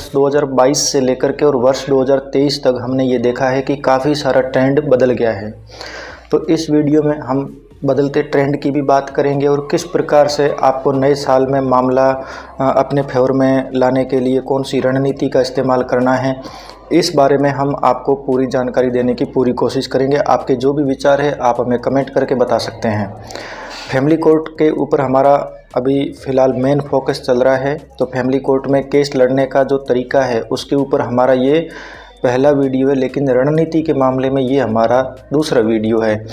वर्ष 2022 से लेकर के और वर्ष 2023 तक हमने ये देखा है कि काफ़ी सारा ट्रेंड बदल गया है। तो इस वीडियो में हम बदलते ट्रेंड की भी बात करेंगे और किस प्रकार से आपको नए साल में मामला अपने फेवर में लाने के लिए कौन सी रणनीति का इस्तेमाल करना है, इस बारे में हम आपको पूरी जानकारी देने की पूरी कोशिश करेंगे। आपके जो भी विचार है आप हमें कमेंट करके बता सकते हैं। फैमिली कोर्ट के ऊपर हमारा अभी फ़िलहाल मेन फोकस चल रहा है। तो फैमिली कोर्ट में केस लड़ने का जो तरीका है उसके ऊपर हमारा ये पहला वीडियो है, लेकिन रणनीति के मामले में ये हमारा दूसरा वीडियो है।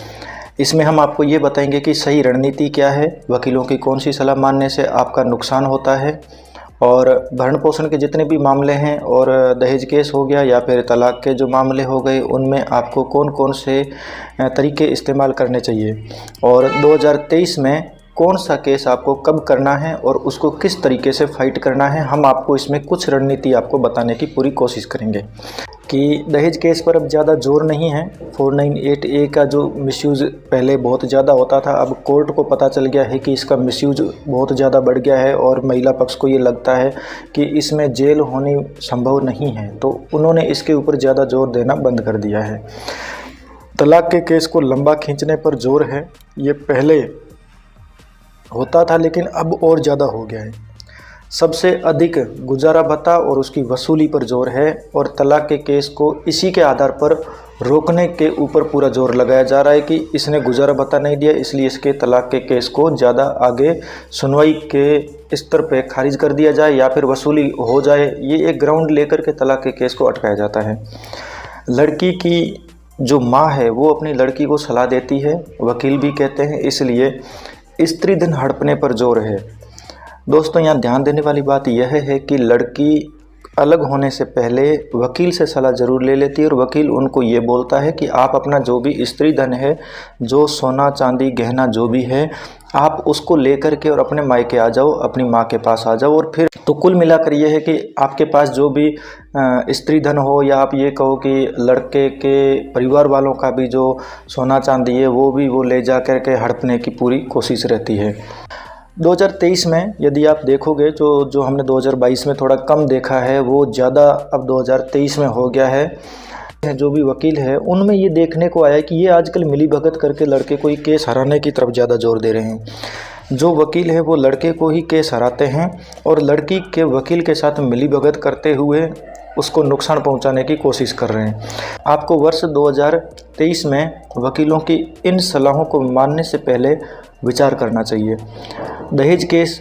इसमें हम आपको ये बताएंगे कि सही रणनीति क्या है, वकीलों की कौन सी सलाह मानने से आपका नुकसान होता है, और भरण पोषण के जितने भी मामले हैं और दहेज केस हो गया या फिर तलाक के जो मामले हो गए, उनमें आपको कौन कौन से तरीके इस्तेमाल करने चाहिए, और 2023 में कौन सा केस आपको कब करना है और उसको किस तरीके से फाइट करना है, हम आपको इसमें कुछ रणनीति आपको बताने की पूरी कोशिश करेंगे। कि दहेज केस पर अब ज़्यादा जोर नहीं है। 498A का जो मिसयूज़ पहले बहुत ज़्यादा होता था, अब कोर्ट को पता चल गया है कि इसका मिसयूज़ बहुत ज़्यादा बढ़ गया है और महिला पक्ष को ये लगता है कि इसमें जेल होनी संभव नहीं है, तो उन्होंने इसके ऊपर ज़्यादा जोर देना बंद कर दिया है। तलाक के केस को लंबा खींचने पर जोर है, ये पहले होता था लेकिन अब और ज़्यादा हो गया है। सबसे अधिक गुजारा भत्ता और उसकी वसूली पर जोर है, और तलाक के केस को इसी के आधार पर रोकने के ऊपर पूरा जोर लगाया जा रहा है कि इसने गुजारा भत्ता नहीं दिया इसलिए इसके तलाक के केस को ज़्यादा आगे सुनवाई के स्तर पे खारिज कर दिया जाए या फिर वसूली हो जाए। ये एक ग्राउंड लेकर के तलाक के केस को अटकाया जाता है। लड़की की जो माँ है वो अपनी लड़की को सलाह देती है, वकील भी कहते हैं, इसलिए स्त्री धन हड़पने पर जोर है। दोस्तों, यहाँ ध्यान देने वाली बात यह है कि लड़की अलग होने से पहले वकील से सलाह ज़रूर ले लेती है और वकील उनको ये बोलता है कि आप अपना जो भी स्त्री धन है, जो सोना चांदी गहना जो भी है, आप उसको लेकर के और अपने मायके आ जाओ, अपनी माँ के पास आ जाओ। और फिर तो कुल मिलाकर ये है कि आपके पास जो भी स्त्री धन हो, या आप ये कहो कि लड़के के परिवार वालों का भी जो सोना चांदी है वो ले जा कर के हड़पने की पूरी कोशिश रहती है। 2023 में यदि आप देखोगे जो हमने 2022 में थोड़ा कम देखा है, वो ज़्यादा अब 2023 में हो गया है। जो भी वकील है उनमें ये देखने को आया कि ये आजकल मिली भगत करके लड़के को ही केस हराने की तरफ ज़्यादा जोर दे रहे हैं। जो वकील है वो लड़के को ही केस हराते हैं और लड़की के वकील के साथ मिली भगत करते हुए उसको नुकसान पहुंचाने की कोशिश कर रहे हैं। आपको वर्ष 2023 में वकीलों की इन सलाहों को मानने से पहले विचार करना चाहिए। दहेज केस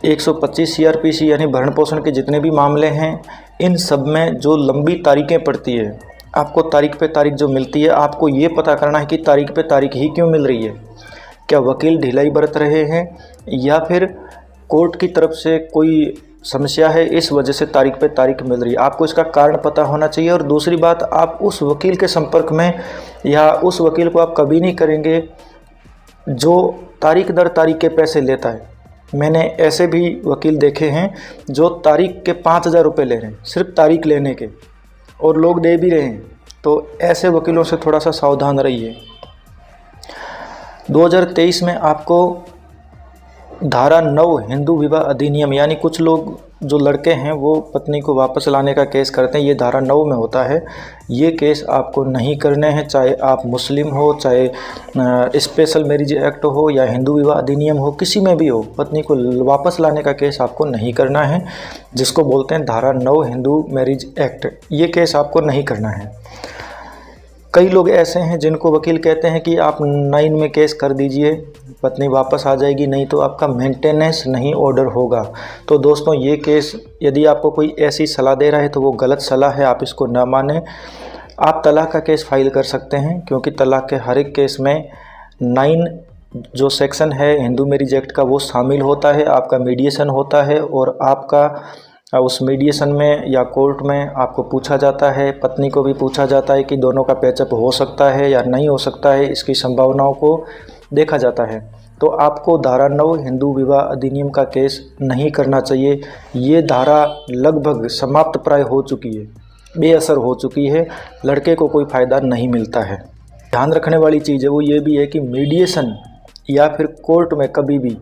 125 CRPC यानी भरण पोषण के जितने भी मामले हैं, इन सब में जो लंबी तारीखें पड़ती है, आपको तारीख पे तारीख जो मिलती है, आपको ये पता करना है कि तारीख पे तारीख ही क्यों मिल रही है। क्या वकील ढिलाई बरत रहे हैं या फिर कोर्ट की तरफ से कोई समस्या है, इस वजह से तारीख पे तारीख मिल रही है। आपको इसका कारण पता होना चाहिए। और दूसरी बात, आप उस वकील के संपर्क में या उस वकील को आप कभी नहीं करेंगे जो तारीख दर तारीख के पैसे लेता है। मैंने ऐसे भी वकील देखे हैं जो तारीख के 5,000 रुपये ले रहे हैं सिर्फ तारीख लेने के, और लोग दे भी रहे हैं। तो ऐसे वकीलों से थोड़ा सा सावधान रहिए। 2023 में आपको धारा 9 हिंदू विवाह अधिनियम, यानी कुछ लोग जो लड़के हैं वो पत्नी को वापस लाने का केस करते हैं, ये धारा 9 में होता है। ये केस आपको नहीं करने हैं, चाहे आप मुस्लिम हो, चाहे स्पेशल मैरिज एक्ट हो या हिंदू विवाह अधिनियम हो, किसी में भी हो, पत्नी को वापस लाने का केस आपको नहीं करना है, जिसको बोलते हैं धारा 9 हिंदू मैरिज एक्ट। ये केस आपको नहीं करना है। कई लोग ऐसे हैं जिनको वकील कहते हैं कि आप 9 में केस कर दीजिए, पत्नी वापस आ जाएगी, नहीं तो आपका मेंटेनेंस नहीं ऑर्डर होगा। तो दोस्तों, ये केस यदि आपको कोई ऐसी सलाह दे रहा है तो वो गलत सलाह है, आप इसको ना मानें। आप तलाक का केस फाइल कर सकते हैं, क्योंकि तलाक के हर एक केस में 9 जो सेक्शन है हिंदू मैरिज एक्ट का वो शामिल होता है। आपका मीडिएशन होता है और आपका उस मीडिएशन में या कोर्ट में आपको पूछा जाता है, पत्नी को भी पूछा जाता है कि दोनों का पैचअप हो सकता है या नहीं हो सकता है, इसकी संभावनाओं को देखा जाता है। तो आपको धारा 9 हिंदू विवाह अधिनियम का केस नहीं करना चाहिए। ये धारा लगभग समाप्त प्राय हो चुकी है, बेअसर हो चुकी है, लड़के को कोई फ़ायदा नहीं मिलता है। ध्यान रखने वाली चीज़ है वो ये भी है कि मीडिएशन या फिर कोर्ट में कभी भी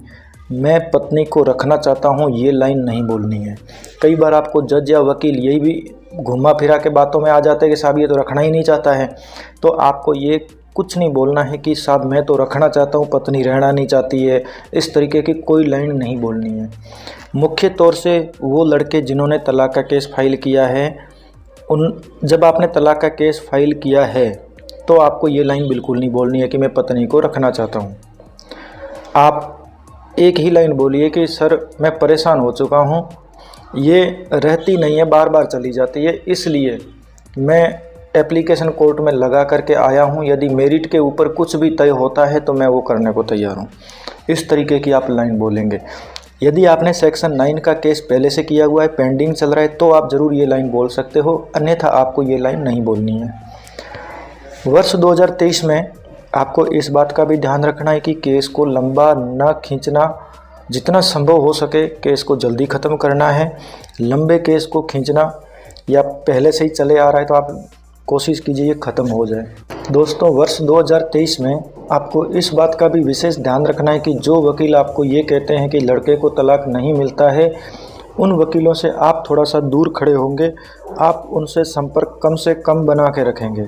मैं पत्नी को रखना चाहता हूँ, ये लाइन नहीं बोलनी है। कई बार आपको जज या वकील यही भी घुमा फिरा के बातों में आ जाते हैं कि साहब ये तो रखना ही नहीं चाहता है। तो आपको ये कुछ नहीं बोलना है कि साहब मैं तो रखना चाहता हूँ, पत्नी रहना नहीं चाहती है। इस तरीके की कोई लाइन नहीं बोलनी है। मुख्य तौर से वो लड़के जिन्होंने तलाक का केस फाइल किया है, जब आपने तलाक का केस फाइल किया है तो आपको ये लाइन बिल्कुल नहीं बोलनी है कि मैं पत्नी को रखना चाहता हूँ। आप एक ही लाइन बोलिए कि सर मैं परेशान हो चुका हूँ, ये रहती नहीं है, बार बार चली जाती है, इसलिए मैं एप्लीकेशन कोर्ट में लगा करके आया हूँ। यदि मेरिट के ऊपर कुछ भी तय होता है तो मैं वो करने को तैयार हूँ। इस तरीके की आप लाइन बोलेंगे। यदि आपने सेक्शन 9 का केस पहले से किया हुआ है, पेंडिंग चल रहा है, तो आप ज़रूर ये लाइन बोल सकते हो, अन्यथा आपको ये लाइन नहीं बोलनी है। वर्ष 2023 में आपको इस बात का भी ध्यान रखना है कि केस को लंबा न खींचना, जितना संभव हो सके केस को जल्दी ख़त्म करना है। लंबे केस को खींचना या पहले से ही चले आ रहा है तो आप कोशिश कीजिए ये ख़त्म हो जाए। दोस्तों, वर्ष 2023 में आपको इस बात का भी विशेष ध्यान रखना है कि जो वकील आपको ये कहते हैं कि लड़के को तलाक नहीं मिलता है, उन वकीलों से आप थोड़ा सा दूर खड़े होंगे। आप उनसे संपर्क कम से कम बना के रखेंगे।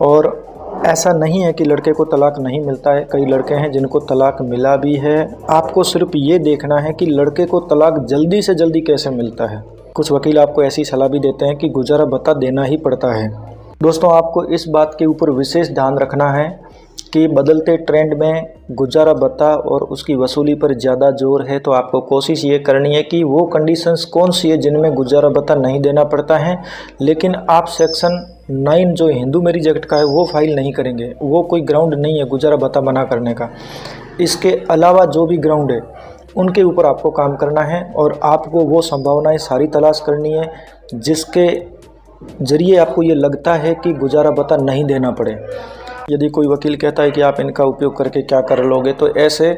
और ऐसा नहीं है कि लड़के को तलाक नहीं मिलता है, कई लड़के हैं जिनको तलाक मिला भी है। आपको सिर्फ ये देखना है कि लड़के को तलाक जल्दी से जल्दी कैसे मिलता है। कुछ वकील आपको ऐसी सलाह भी देते हैं कि गुजारा भत्ता देना ही पड़ता है। दोस्तों, आपको इस बात के ऊपर विशेष ध्यान रखना है कि बदलते ट्रेंड में गुजारा भत्ता और उसकी वसूली पर ज़्यादा जोर है। तो आपको कोशिश ये करनी है कि वो कंडीशंस कौन सी है जिनमें गुजारा भत्ता नहीं देना पड़ता है, लेकिन आप सेक्शन 9 जो हिंदू मैरिज एक्ट का है वो फाइल नहीं करेंगे। वो कोई ग्राउंड नहीं है गुजारा भत्ता मना करने का। इसके अलावा जो भी ग्राउंड है उनके ऊपर आपको काम करना है और आपको वो संभावनाएं सारी तलाश करनी है जिसके ज़रिए आपको ये लगता है कि गुजारा भत्ता नहीं देना पड़े। यदि कोई वकील कहता है कि आप इनका उपयोग करके क्या कर लोगे, तो ऐसे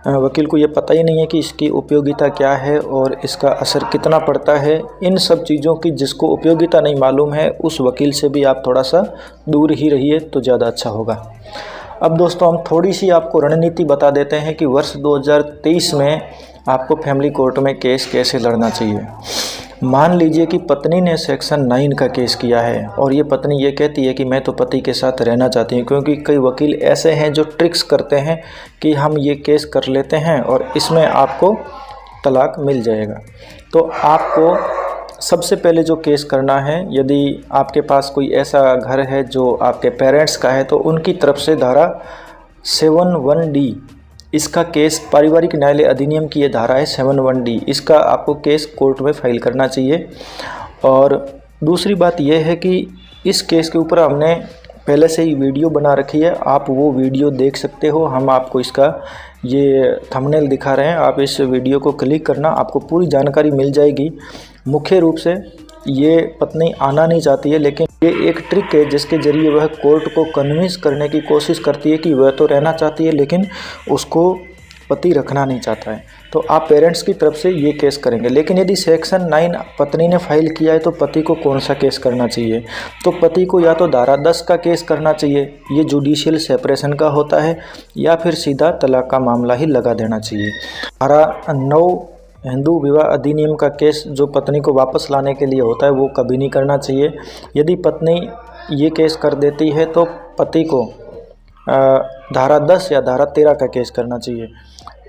वकील को ये पता ही नहीं है कि इसकी उपयोगिता क्या है और इसका असर कितना पड़ता है। इन सब चीज़ों की जिसको उपयोगिता नहीं मालूम है, उस वकील से भी आप थोड़ा सा दूर ही रहिए तो ज़्यादा अच्छा होगा। अब दोस्तों, हम थोड़ी सी आपको रणनीति बता देते हैं कि वर्ष 2023 में आपको फैमिली कोर्ट में केस कैसे लड़ना चाहिए। मान लीजिए कि पत्नी ने सेक्शन 9 का केस किया है और ये पत्नी ये कहती है कि मैं तो पति के साथ रहना चाहती हूँ, क्योंकि कई वकील ऐसे हैं जो ट्रिक्स करते हैं कि हम ये केस कर लेते हैं और इसमें आपको तलाक मिल जाएगा। तो आपको सबसे पहले जो केस करना है, यदि आपके पास कोई ऐसा घर है जो आपके पेरेंट्स का है, तो उनकी तरफ से धारा 71D इसका केस, पारिवारिक न्यायालय अधिनियम की ये धारा है 71D, इसका आपको केस कोर्ट में फाइल करना चाहिए। और दूसरी बात यह है कि इस केस के ऊपर हमने पहले से ही वीडियो बना रखी है, आप वो वीडियो देख सकते हो। हम आपको इसका ये थंबनेल दिखा रहे हैं, आप इस वीडियो को क्लिक करना, आपको पूरी जानकारी मिल जाएगी। मुख्य रूप से ये पत्नी आना नहीं चाहती है, लेकिन ये एक ट्रिक है जिसके ज़रिए वह कोर्ट को कन्विंस करने की कोशिश करती है कि वह तो रहना चाहती है लेकिन उसको पति रखना नहीं चाहता है। तो आप पेरेंट्स की तरफ से ये केस करेंगे। लेकिन यदि सेक्शन 9 पत्नी ने फाइल किया है तो पति को कौन सा केस करना चाहिए? तो पति को या तो धारा 10 का केस करना चाहिए, ये जुडिशियल सेपरेशन का होता है, या फिर सीधा तलाक का मामला ही लगा देना चाहिए। धारा 9 हिंदू विवाह अधिनियम का केस जो पत्नी को वापस लाने के लिए होता है वो कभी नहीं करना चाहिए। यदि पत्नी ये केस कर देती है तो पति को धारा 10 या धारा 13 का केस करना चाहिए।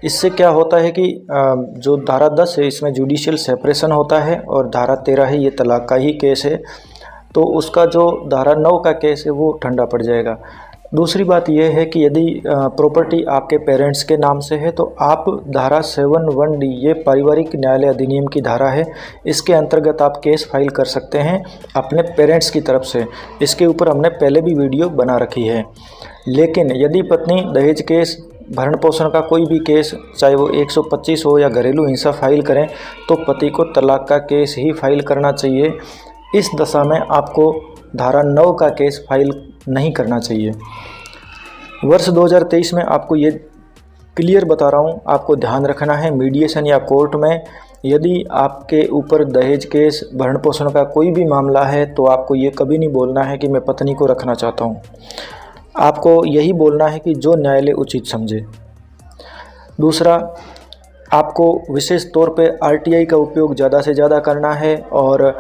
इससे क्या होता है कि जो धारा 10 है इसमें जुडिशियल सेपरेशन होता है और धारा 13 है ये तलाक का ही केस है, तो उसका जो धारा 9 का केस है वो ठंडा पड़ जाएगा। दूसरी बात यह है कि यदि प्रॉपर्टी आपके पेरेंट्स के नाम से है तो आप धारा 71D, ये पारिवारिक न्यायालय अधिनियम की धारा है, इसके अंतर्गत आप केस फाइल कर सकते हैं अपने पेरेंट्स की तरफ से। इसके ऊपर हमने पहले भी वीडियो बना रखी है। लेकिन यदि पत्नी दहेज केस, भरण पोषण का कोई भी केस, चाहे वो 125 हो या घरेलू हिंसा फाइल करें, तो पति को तलाक का केस ही फाइल करना चाहिए। इस दशा में आपको धारा 9 का केस फाइल नहीं करना चाहिए। वर्ष 2023 में आपको ये क्लियर बता रहा हूँ, आपको ध्यान रखना है मीडिएशन या कोर्ट में यदि आपके ऊपर दहेज केस, भरण पोषण का कोई भी मामला है तो आपको ये कभी नहीं बोलना है कि मैं पत्नी को रखना चाहता हूँ। आपको यही बोलना है कि जो न्यायालय उचित समझे। दूसरा, आपको विशेष तौर पे आरटीआई का उपयोग ज़्यादा से ज़्यादा करना है और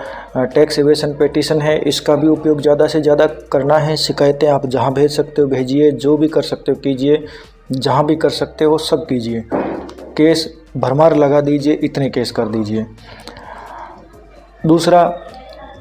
टैक्स एवेशन पिटीशन है, इसका भी उपयोग ज़्यादा से ज़्यादा करना है। शिकायतें आप जहां भेज सकते हो भेजिए, जो भी कर सकते हो कीजिए, जहां भी कर सकते हो सब कीजिए। केस भरमार लगा दीजिए, इतने केस कर दीजिए। दूसरा,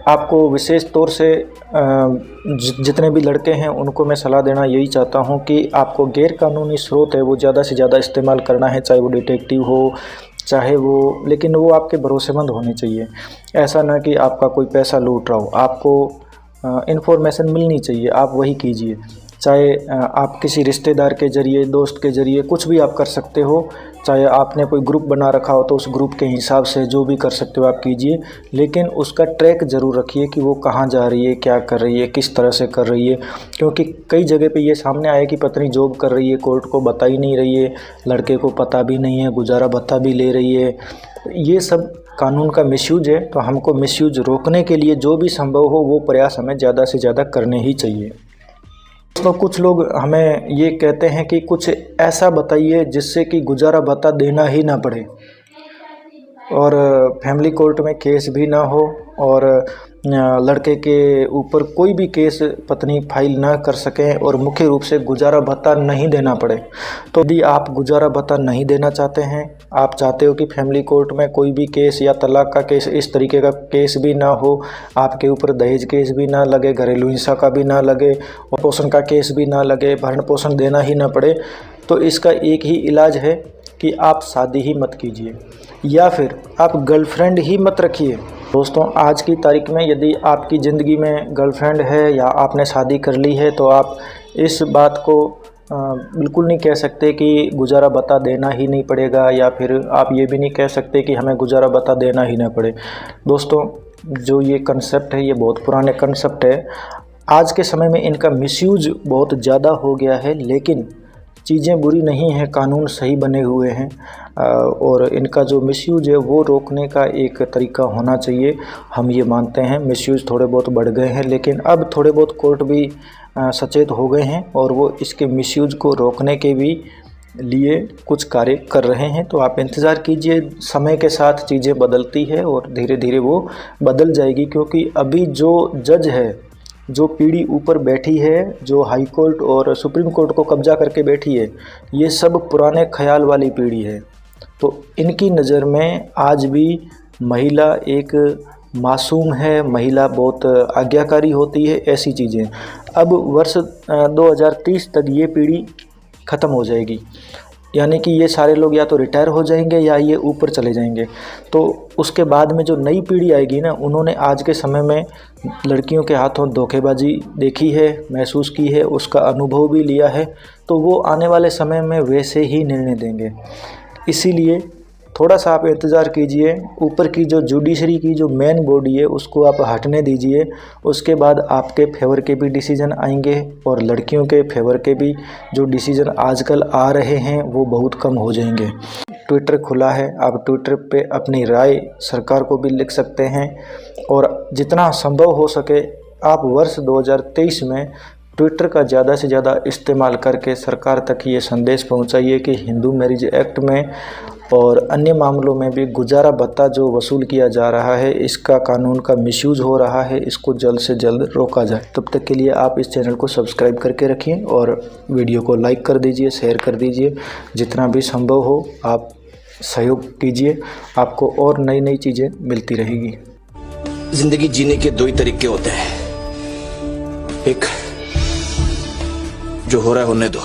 आपको विशेष तौर से जितने भी लड़के हैं उनको मैं सलाह देना यही चाहता हूं कि आपको गैर कानूनी स्रोत है वो ज़्यादा से ज़्यादा इस्तेमाल करना है, चाहे वो डिटेक्टिव हो, चाहे वो, लेकिन वो आपके भरोसेमंद होने चाहिए। ऐसा ना कि आपका कोई पैसा लूट रहा हो, आपको इन्फॉर्मेशन मिलनी चाहिए, आप वही कीजिए। चाहे आप किसी रिश्तेदार के ज़रिए, दोस्त के ज़रिए कुछ भी आप कर सकते हो, चाहे आपने कोई ग्रुप बना रखा हो तो उस ग्रुप के हिसाब से जो भी कर सकते हो आप कीजिए, लेकिन उसका ट्रैक ज़रूर रखिए कि वो कहाँ जा रही है, क्या कर रही है, किस तरह से कर रही है। क्योंकि कई जगह पे ये सामने आया कि पत्नी जॉब कर रही है, कोर्ट को बता ही नहीं रही है, लड़के को पता भी नहीं है, गुजारा भत्ता भी ले रही है। ये सब कानून का मिसयूज है। तो हमको मिसयूज रोकने के लिए जो भी संभव हो वो प्रयास हमें ज़्यादा से ज़्यादा करने ही चाहिए। तो कुछ लोग हमें ये कहते हैं कि कुछ ऐसा बताइए जिससे कि गुजारा भत्ता देना ही ना पड़े और फैमिली कोर्ट में केस भी ना हो और लड़के के ऊपर कोई भी केस पत्नी फाइल ना कर सकें और मुख्य रूप से गुजारा भत्ता नहीं देना पड़े। तो यदि आप गुजारा भत्ता नहीं देना चाहते हैं, आप चाहते हो कि फैमिली कोर्ट में कोई भी केस या तलाक का केस, इस तरीके का केस भी ना हो, आपके ऊपर दहेज केस भी ना लगे, घरेलू हिंसा का भी ना लगे और पोषण का केस भी ना लगे, भरण पोषण देना ही ना पड़े, तो इसका एक ही इलाज है कि आप शादी ही मत कीजिए या फिर आप गर्लफ्रेंड ही मत रखिए। दोस्तों, आज की तारीख में यदि आपकी ज़िंदगी में गर्लफ्रेंड है या आपने शादी कर ली है तो आप इस बात को बिल्कुल नहीं कह सकते कि गुजारा भत्ता देना ही नहीं पड़ेगा, या फिर आप ये भी नहीं कह सकते कि हमें गुजारा भत्ता देना ही ना पड़े। दोस्तों, जो ये कंसेप्ट है ये बहुत पुराने कंसेप्ट है। आज के समय में इनका मिसयूज बहुत ज़्यादा हो गया है, लेकिन चीज़ें बुरी नहीं हैं, कानून सही बने हुए हैं और इनका जो मिसयूज है वो रोकने का एक तरीका होना चाहिए। हम ये मानते हैं मिसयूज थोड़े बहुत बढ़ गए हैं, लेकिन अब थोड़े बहुत कोर्ट भी सचेत हो गए हैं और वो इसके मिसयूज को रोकने के भी लिए कुछ कार्य कर रहे हैं। तो आप इंतज़ार कीजिए, समय के साथ चीज़ें बदलती है और धीरे धीरे वो बदल जाएगी। क्योंकि अभी जो जज है, जो पीढ़ी ऊपर बैठी है, जो हाई कोर्ट और सुप्रीम कोर्ट को कब्जा करके बैठी है, ये सब पुराने ख्याल वाली पीढ़ी है। तो इनकी नज़र में आज भी महिला एक मासूम है, महिला बहुत आज्ञाकारी होती है, ऐसी चीज़ें। अब वर्ष 2030 तक ये पीढ़ी ख़त्म हो जाएगी, यानी कि ये सारे लोग या तो रिटायर हो जाएंगे या ये ऊपर चले जाएंगे। तो उसके बाद में जो नई पीढ़ी आएगी ना, उन्होंने आज के समय में लड़कियों के हाथों धोखेबाजी देखी है, महसूस की है, उसका अनुभव भी लिया है, तो वो आने वाले समय में वैसे ही निर्णय देंगे। इसीलिए थोड़ा सा आप इंतज़ार कीजिए। ऊपर की जो जुडिशरी की जो मेन बॉडी है उसको आप हटने दीजिए, उसके बाद आपके फेवर के भी डिसीज़न आएंगे और लड़कियों के फेवर के भी जो डिसीज़न आजकल आ रहे हैं वो बहुत कम हो जाएंगे। ट्विटर खुला है, आप ट्विटर पे अपनी राय सरकार को भी लिख सकते हैं और जितना संभव हो सके आप वर्ष 2023 में ट्विटर का ज़्यादा से ज़्यादा इस्तेमाल करके सरकार तक ये संदेश पहुंचाइए कि हिंदू मैरिज एक्ट में और अन्य मामलों में भी गुजारा भत्ता जो वसूल किया जा रहा है, इसका कानून का मिसयूज हो रहा है, इसको जल्द से जल्द रोका जाए। तब तक के लिए आप इस चैनल को सब्सक्राइब करके रखिए और वीडियो को लाइक कर दीजिए, शेयर कर दीजिए। जितना भी संभव हो आप सहयोग कीजिए, आपको और नई नई चीज़ें मिलती रहेगी। जिंदगी जीने के दो ही तरीके होते हैं, एक जो हो रहा है होने दो,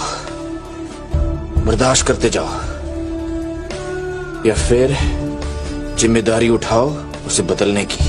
बर्दाश्त करते जाओ, या फिर जिम्मेदारी उठाओ उसे बदलने की।